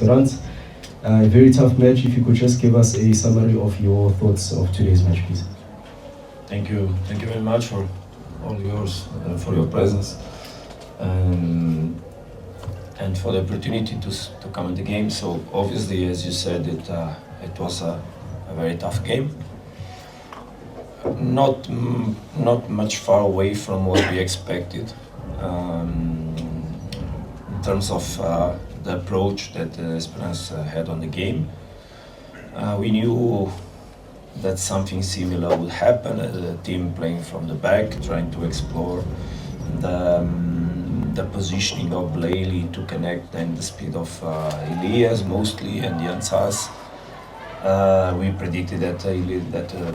Esperance. A very tough match. If you could just give us a summary of your thoughts of today's match, please. Thank you very much for all yours, for your presence, and for the opportunity to come in the game. So obviously, as you said, it was a very tough game. Not much far away from what we expected in terms of the approach that Esperance had on the game. We knew that something similar would happen, a team playing from the back, trying to explore the positioning of Blayley to connect and the speed of Elias mostly and the Ansas. We predicted that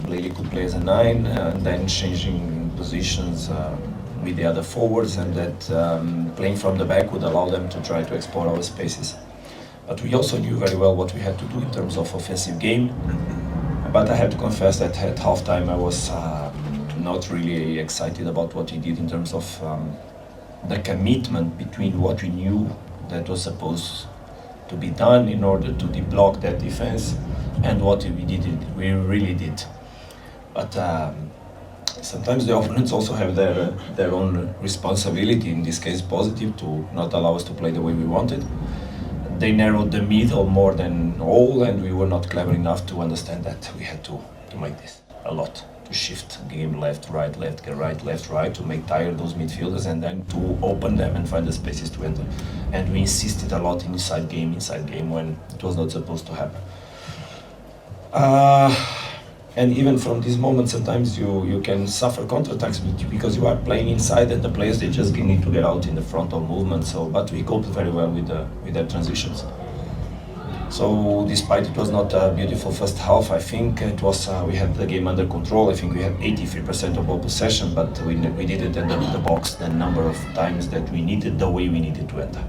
Blayley could play as a 9, and then changing positions with the other forwards, and that playing from the back would allow them to try to explore our spaces. But we also knew very well what we had to do in terms of offensive game. But I have to confess that at halftime I was not really excited about what we did in terms of the commitment between what we knew that was supposed to be done in order to deblock that defense and what we really did. But sometimes the opponents also have their own responsibility, in this case positive, to not allow us to play the way we wanted. They narrowed the middle more than all, and we were not clever enough to understand that we had to make this a lot, to shift game left, right, left, right, to make tired those midfielders and then to open them and find the spaces to enter. And we insisted a lot in inside game when it was not supposed to happen. And even from this moment, sometimes you can suffer counterattacks because you are playing inside and the players, they just need to get out in the frontal movement. But we coped very well with their transitions. So despite it was not a beautiful first half, I think it was we had the game under control. I think we had 83% of ball possession, but we didn't enter the box the number of times that we needed, the way we needed to enter.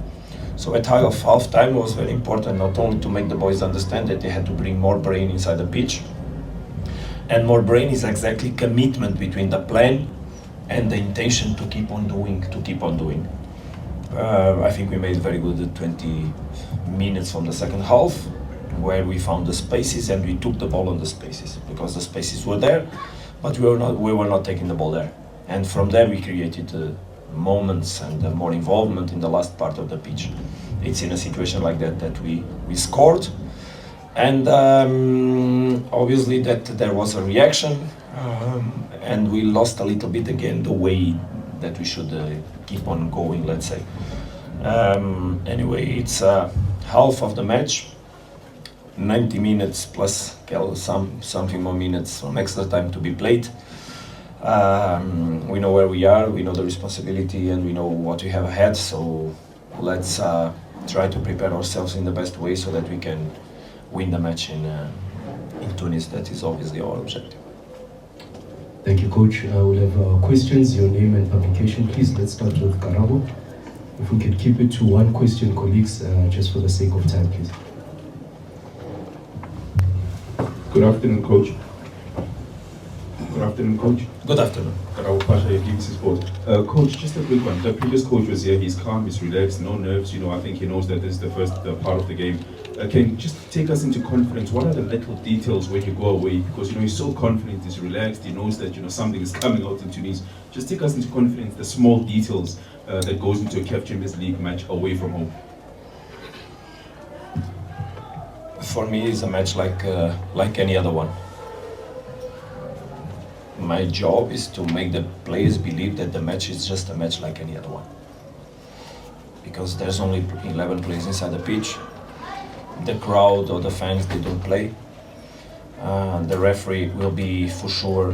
So at half time was very important, not only to make the boys understand that they had to bring more brain inside the pitch. And more brain is exactly commitment between the plan and the intention to keep on doing. I think we made very good 20 minutes from the second half, where we found the spaces and we took the ball on the spaces, because the spaces were there, but we were not taking the ball there. And from there we created moments and more involvement in the last part of the pitch. It's in a situation like that we scored. And obviously that there was a reaction, and we lost a little bit again the way that we should keep on going, let's say. Anyway, it's half of the match, 90 minutes plus something more minutes, some extra time to be played. We know where we are, we know the responsibility, and we know what we have ahead, so let's try to prepare ourselves in the best way so that we can win the match in Tunis. That is obviously our objective. Thank you, Coach. We'll have questions, your name and publication, please. Let's start with Karabo. If we could keep it to one question, colleagues, just for the sake of time, please. Good afternoon, Coach. Good afternoon, Coach. Good afternoon. Karabo Pasha, BBC Sport. Coach, just a quick one. The previous coach was here. He's calm, he's relaxed, no nerves. I think he knows that this is the first part of the game. Can you just take us into confidence? What are the little details when you go away? Because he's so confident, he's relaxed, he knows that something is coming out in Tunis. Just take us into confidence, the small details that goes into a CAF Champions League match away from home. For me, it's a match like any other one. My job is to make the players believe that the match is just a match like any other one. Because there's only 11 players inside the pitch. The crowd or the fans, they don't play. The referee will be for sure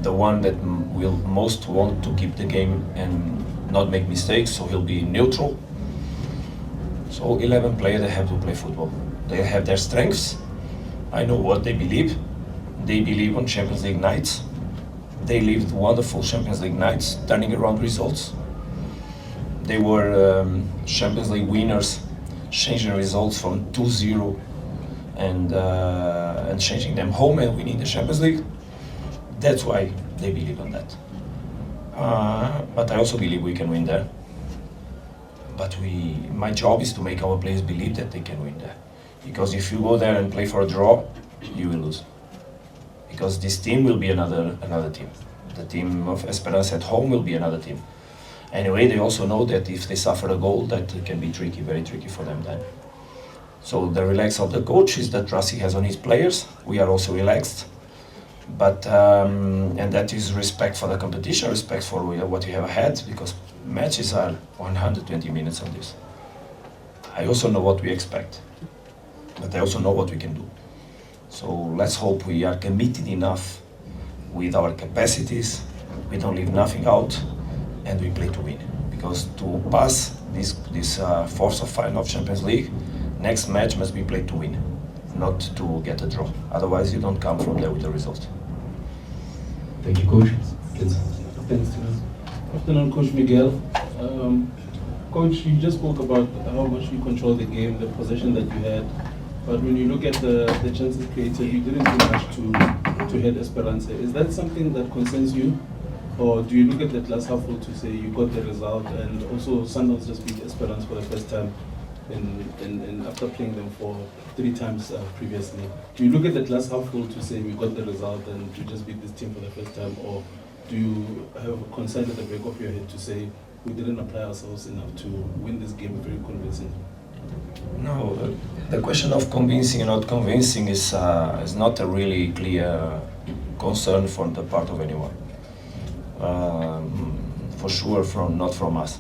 the one that will most want to keep the game and not make mistakes, so he'll be neutral. So 11 players, they have to play football. They have their strengths. I know what they believe. They believe on Champions League nights. They lived wonderful Champions League nights, turning around results. They were Champions League winners, changing results from 2-0 and changing them home and winning the Champions League. That's why they believe on that. But I also believe we can win there. but my job is to make our players believe that they can win there. Because if you go there and play for a draw, you will lose. Because this team will be another team. The team of Esperance at home will be another team. Anyway, they also know that if they suffer a goal, that can be tricky, very tricky for them then. So the relax of the coach is the trust he has on his players. We are also relaxed. But and that is respect for the competition, respect for what we have ahead, because matches are 120 minutes on this. I also know what we expect, but I also know what we can do. So let's hope we are committed enough with our capacities, we don't leave nothing out, and we play to win. Because to pass this fourth of final of Champions League, next match must be played to win, not to get a draw. Otherwise, you don't come from there with a result. Thank you, Coach. Thanks. Afternoon, Coach Miguel. Coach, you just spoke about how much you control the game, the possession that you had. But when you look at the chances created, you didn't do much to head Esperance. Is that something that concerns you? Or do you look at the glass half full to say you got the result, and also Sundowns just beat Esperance for the first time in after playing them for 3 times previously? Do you look at the glass half full to say we got the result and we just beat this team for the first time, or do you have a concern at the back of your head to say we didn't apply ourselves enough to win this game very convincingly? No, the question of convincing and not convincing is not a really clear concern from the part of anyone. For sure, not from us.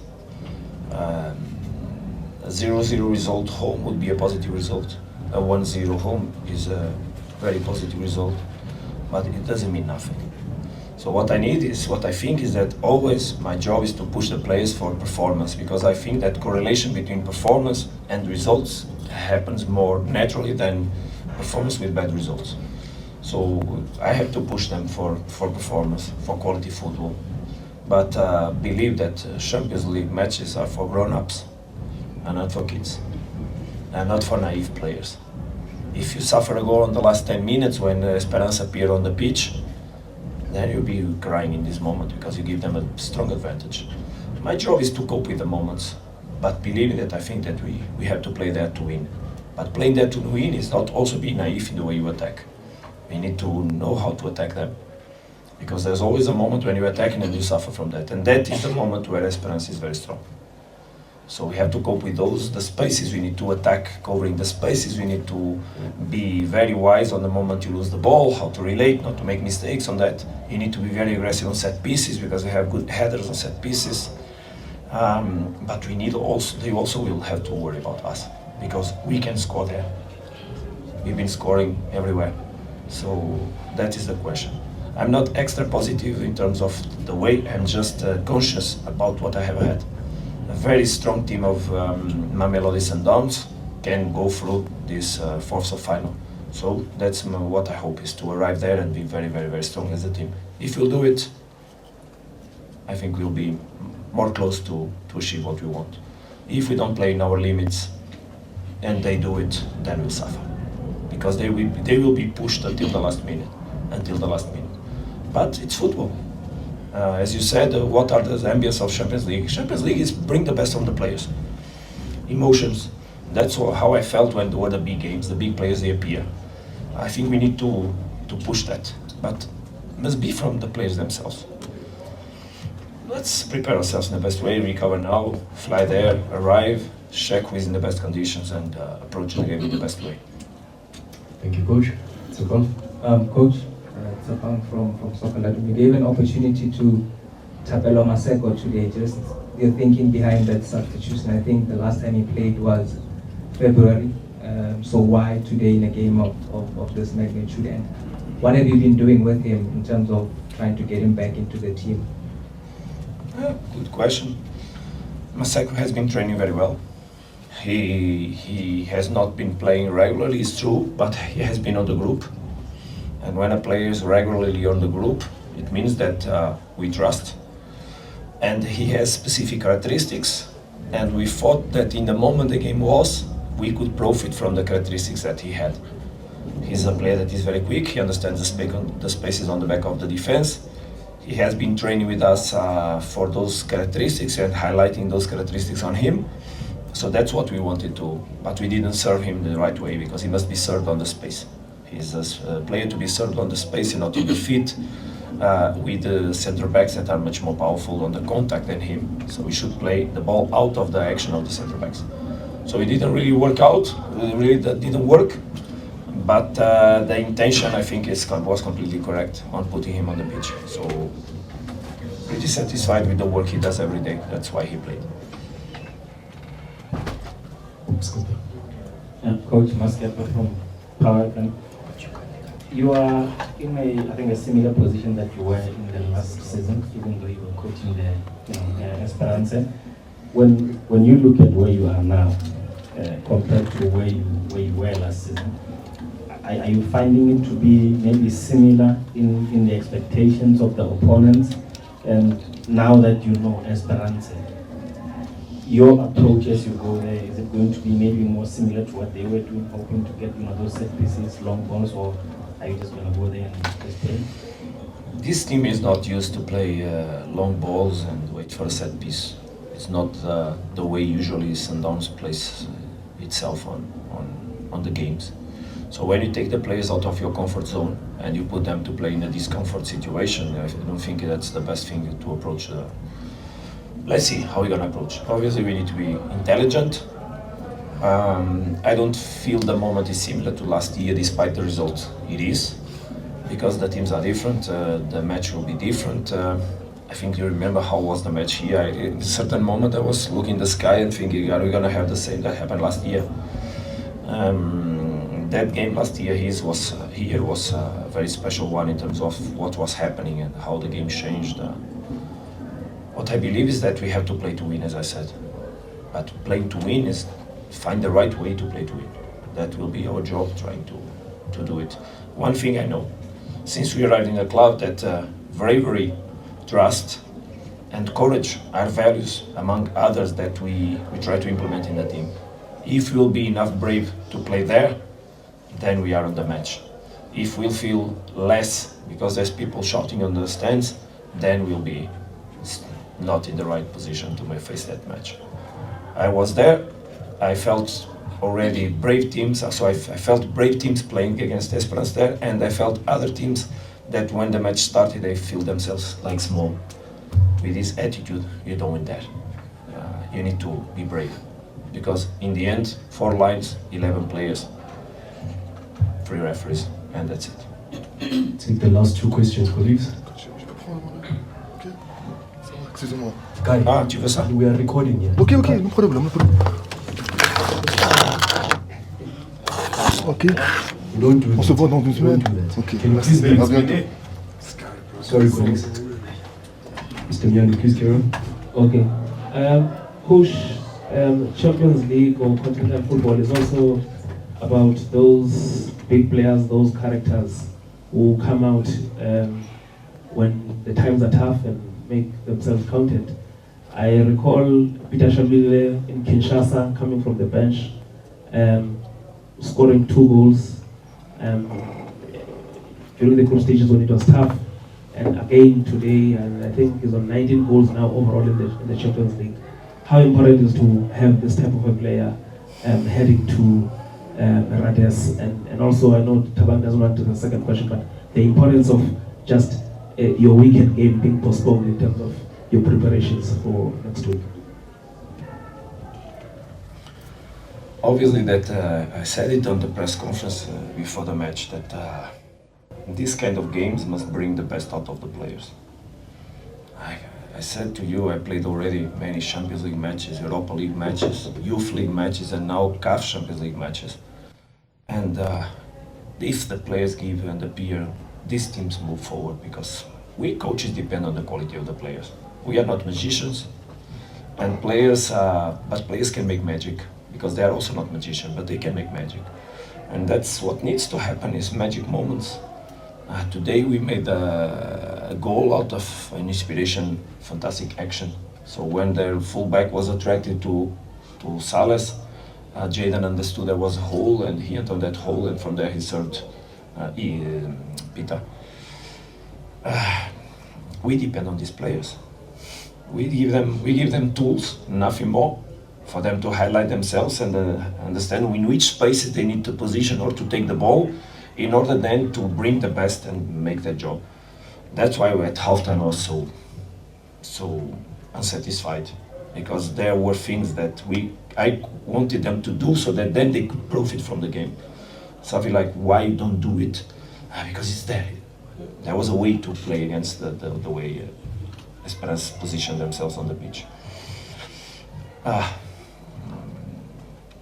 A 0-0 result home would be a positive result. A 1-0 home is a very positive result, but it doesn't mean nothing. So what I think is that always my job is to push the players for performance, because I think that correlation between performance and results happens more naturally than performance with bad results. So I have to push them for performance, for quality football. But believe that Champions League matches are for grown-ups and not for kids, and not for naive players. If you suffer a goal in the last 10 minutes when Esperance appear on the pitch, then you'll be crying in this moment because you give them a strong advantage. My job is to cope with the moments, but believe that I think that we have to play there to win. But playing there to win is not also being naive in the way you attack. We need to know how to attack them, because there's always a moment when you attack and you suffer from that, and that is the moment where Esperance is very strong. So we have to cope with the spaces we need to attack, covering the spaces. We need to be very wise on the moment you lose the ball, how to relate, not to make mistakes on that. You need to be very aggressive on set pieces, because we have good headers on set pieces. But they also will have to worry about us, because we can score there. We've been scoring everywhere. So that is the question. I'm not extra positive in terms of the way, I'm just conscious about what I have had. A very strong team of Mamelodi Sundowns can go through this fourth of final. So that's what I hope, is to arrive there and be very, very, very strong as a team. If we'll do it, I think we'll be more close to achieve what we want. If we don't play in our limits and they do it, then we'll suffer. Because they will be pushed until the last minute. But it's football. As you said, what are the ambience of Champions League? Champions League is bring the best from the players. Emotions. That's how I felt when there were the big games, the big players, they appear. I think we need to push that, but it must be from the players themselves. Let's prepare ourselves in the best way, recover now, fly there, arrive, check who is in the best conditions, and approach the game in the best way. Thank you, Coach. Coach, Tsapang from Soccer. We gave an opportunity to Tapelo Maseko today. Just your thinking behind that substitution. I think the last time he played was February. So why today in a game of this magnitude? And what have you been doing with him in terms of trying to get him back into the team? Good question. Maseko has been training very well. He has not been playing regularly, it's true, but he has been on the group. And when a player is regularly on the group, it means that we trust. And he has specific characteristics, and we thought that in the moment the game was, we could profit from the characteristics that he had. He's a player that is very quick, he understands the spaces on the back of the defense, he has been training with us for those characteristics and highlighting those characteristics on him. So that's what we wanted to, but we didn't serve him the right way because he must be served on the space. He's a player to be served on the space and not in the feet, with the center backs that are much more powerful on the contact than him. So we should play the ball out of the action of the center backs. So it didn't really work out, that didn't work. But the intention, I think, was completely correct on putting him on the pitch. So pretty satisfied with the work he does every day. That's why he played. Coach Maseko from Power. You are in a similar position that you were in the last season, even though you were coaching the Esperance. When you look at where you are now compared to where you were last season, are you finding it to be maybe similar in the expectations of the opponents? And now that you know Esperance, your approach as you go there, is it going to be maybe more similar to what they were doing, hoping to get those set pieces, long balls, or are you just going to go there and just play? This team is not used to play long balls and wait for a set piece. It's not the way usually Sundowns plays itself on the games. So when you take the players out of your comfort zone and you put them to play in a discomfort situation, I don't think that's the best thing to approach. Let's see how we're going to approach. Obviously we need to be intelligent. I don't feel the moment is similar to last year despite the results. It is, because the teams are different, the match will be different. I think you remember how was the match here. In a certain moment I was looking in the sky and thinking, are we going to have the same that happened last year? That game last year was a very special one in terms of what was happening and how the game changed. What I believe is that we have to play to win, as I said. But playing to win is find the right way to play to win. That will be our job, trying to do it. One thing I know, since we arrived in the club, that bravery, trust, and courage are values among others that we try to implement in the team. If we'll be enough brave to play there, then we are on the match. If we'll feel less because there's people shouting on the stands, then we'll be not in the right position to face that match. I was there, I felt already brave teams, so I felt brave teams playing against Esperance there, and I felt other teams that when the match started, they feel themselves like small. With this attitude, you don't win that. You need to be brave, because in the end, 4 lines, 11 players, 3 referees, and that's it. Take the last 2 questions, colleagues. Excusez-moi. Guy, Tu veux ça? we are recording here. Ok, no problème, no problème. Ok, Don't do on that. se voit dans 2 semaines. Don't do that. Ok, Can you merci, please à bientôt. Sorry, colleagues. Mr. Miani, please carry on. Okay. Coach, Champions League or continental football is also about those big players, those characters who come out when the times are tough and make themselves counted. I recall Peter Shabile in Kinshasa coming from the bench, scoring 2 goals during the group stages when it was tough, and again today, and I think he's on 19 goals now overall in the Champions League. How important is to have this type of a player heading to Rades, and also I know Tabang doesn't want to the second question, but the importance of just your weekend game being postponed in terms of your preparations for next week. Obviously that I said it on the press conference before the match that these kind of games must bring the best out of the players. I said to you, I played already many Champions League matches, Europa League matches, Youth League matches, and now CAF Champions League matches. And if the players give and appear, these teams move forward, because we coaches depend on the quality of the players. We are not magicians, and but players can make magic, because they are also not magicians, but they can make magic. And that's what needs to happen, is magic moments. Today we made a goal out of an inspiration, fantastic action. So when their fullback was attracted to Sales, Jaden understood there was a hole, and he entered that hole, and from there he served Peter. we depend on these players. We give them tools, nothing more, for them to highlight themselves and understand in which spaces they need to position or to take the ball in order then to bring the best and make their job. That's why we at halftime was so unsatisfied, because there were things that I wanted them to do so that then they could profit from the game. Something like, why you don't do it? Because it's there. There was a way to play against the way Esperance positioned themselves on the pitch.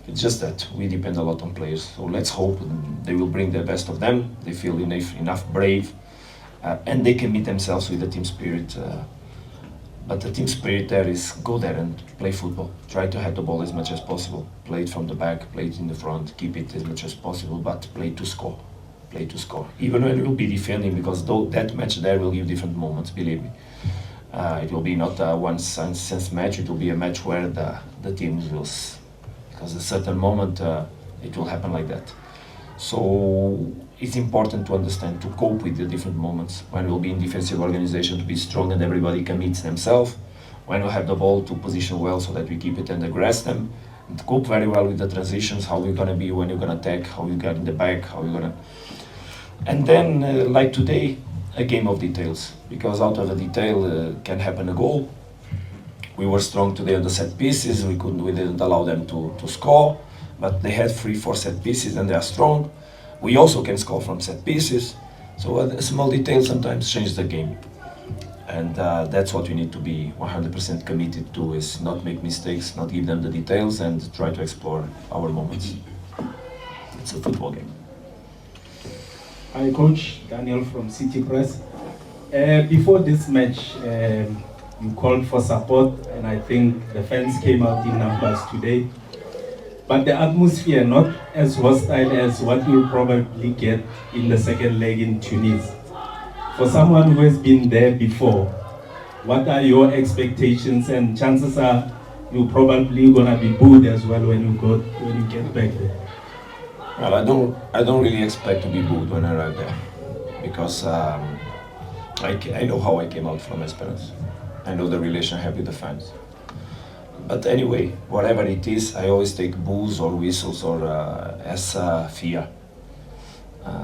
It's just that we depend a lot on players, so let's hope they will bring the best of them. They feel enough brave, and they can meet themselves with the team spirit. But the team spirit there is go there and play football. Try to have the ball as much as possible. Play it from the back, play it in the front, keep it as much as possible, but play to score. Play to score. Even when we'll be defending, because that match there will give different moments, believe me. It will be not a one-sense match, it will be a match where the team will, because at a certain moment it will happen like that. So it's important to understand, to cope with the different moments. When we'll be in defensive organization, to be strong and everybody commits themselves. When we'll have the ball, to position well so that we keep it and aggress them. And cope very well with the transitions, how we're gonna be when you're gonna attack, how you get in the back, how you're gonna... And then, like today, a game of details. Because out of a detail can happen a goal. We were strong today on the set pieces, we didn't allow them to score. But they had 3-4 set pieces and they are strong. We also can score from set pieces. So a small detail sometimes changes the game. And that's what we need to be 100% committed to, is not make mistakes, not give them the details, and try to explore our moments. It's a football game. Hi Coach, Daniel from City Press. Before this match, you called for support, and I think the fans came out in numbers today. But the atmosphere not as hostile as what you'll probably get in the second leg in Tunis. For someone who has been there before, what are your expectations? And chances are you're probably gonna be booed as well when you get back there. Well, I don't really expect to be booed when I arrive there, because I know how I came out from Esperance. I know the relation I have with the fans. But anyway, whatever it is, I always take boos or whistles or as fear.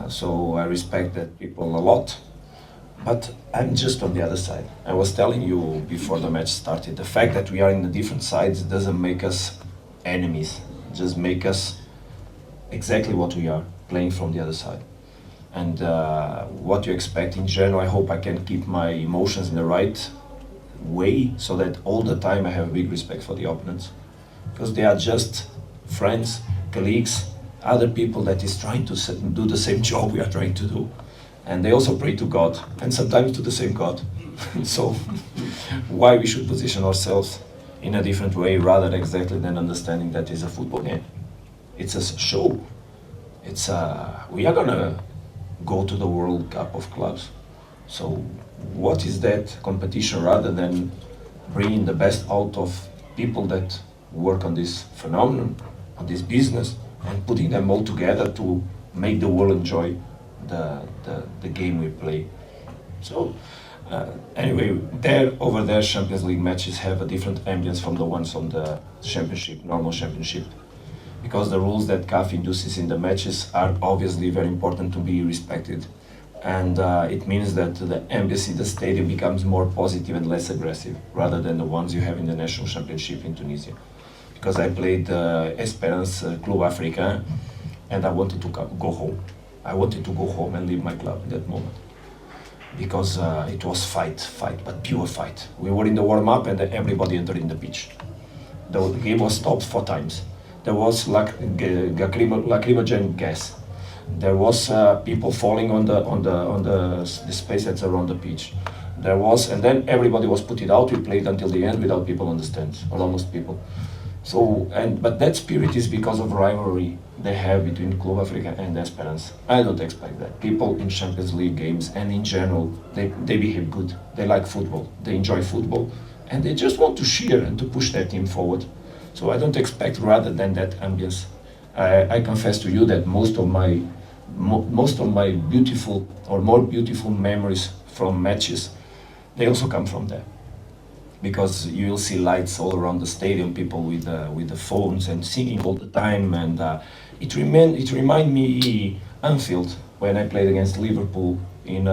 So I respect that people a lot. But I'm just on the other side. I was telling you before the match started, the fact that we are in the different sides doesn't make us enemies. Just make us exactly what we are, playing from the other side. And what you expect in general, I hope I can keep my emotions in the right way, so that all the time I have a big respect for the opponents, because they are just friends, colleagues, other people that is trying to do the same job we are trying to do, and they also pray to God, and sometimes to the same God. So why we should position ourselves in a different way rather than exactly than understanding that is a football game. It's a show. It's we are gonna go to the World Cup of Clubs. So what is that competition rather than bringing the best out of people that work on this phenomenon, on this business, and putting them all together to make the world enjoy the game we play. So anyway, over there Champions League matches have a different ambience from the ones on the championship, normal championship, because the rules that CAF induces in the matches are obviously very important to be respected. And it means that the ambience in the stadium becomes more positive and less aggressive, rather than the ones you have in the national championship in Tunisia. Because I played Esperance Club Africain, and I wanted to go home. I wanted to go home and leave my club at that moment. Because it was fight, but pure fight. We were in the warm-up and everybody entered in the pitch. The game was stopped 4 times. There was lacrimogenic gas. There was people falling on the space that's around the pitch. There was, and then everybody was put it out. We played until the end without people on the stands, or almost people. So, but that spirit is because of rivalry they have between Club Africa and Esperance. I don't expect that. People in Champions League games and in general, they behave good. They like football. They enjoy football, and they just want to cheer and to push their team forward. So I don't expect rather than that ambience. I confess to you that most of my beautiful or more beautiful memories from matches they also come from there. Because you will see lights all around the stadium, people with the phones and singing all the time, and it remind me Anfield when I played against Liverpool in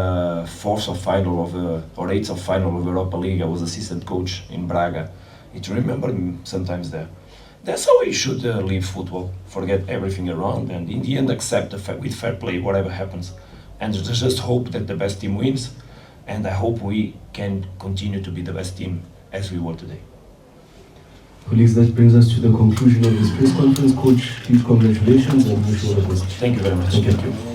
fourth of final of or eighth of final of Europa League. I was assistant coach in Braga. It remembered me sometimes there. That's how we should leave football. Forget everything around, and in the end accept with fair play whatever happens, and just hope that the best team wins. And I hope we can continue to be the best team as we were today. Colleagues, that brings us to the conclusion of this press conference. Coach, huge congratulations and wish you all the best. Thank you very much. Thank you.